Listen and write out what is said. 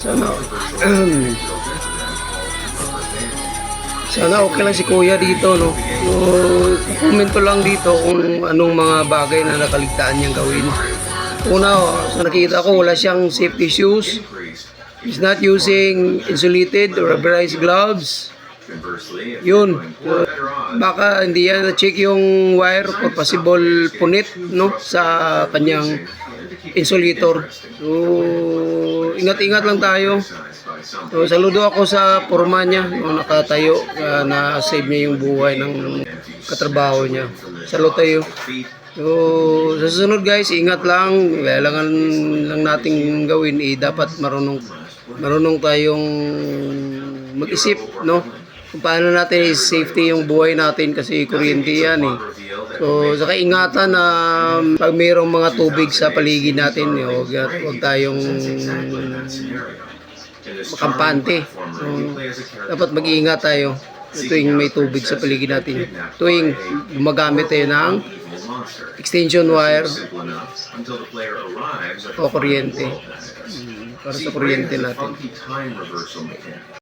Sana, sana okay lang si Kuya dito, no? Komento lang dito kung anong mga bagay na nakaligtaan niyang gawin. Una, sa nakita ko, wala siyang safety shoes. He's not using insulated or rubberized gloves. Yun. Baka hindi yan na-check yung wire or possible punit, no, sa kanyang insulator. So, ingat-ingat lang tayo. So, saludo ako sa forma niya, no, nakatayo, na save niya yung buhay ng katrabaho niya. Saludo tayo. So, sa susunod guys, ingat lang. Kailangan lang nating gawin, dapat marunong tayong mag-isip, no? Kung paano natin safety yung buhay natin kasi kuryente yan eh. So, sa kaingatan na pag mayroong mga tubig sa paligid natin, huwag tayong makampante. So, dapat mag-iingat tayo tuwing may tubig sa paligid natin. Tuwing gumagamit tayo ng extension wire o kuryente para sa kuryente natin.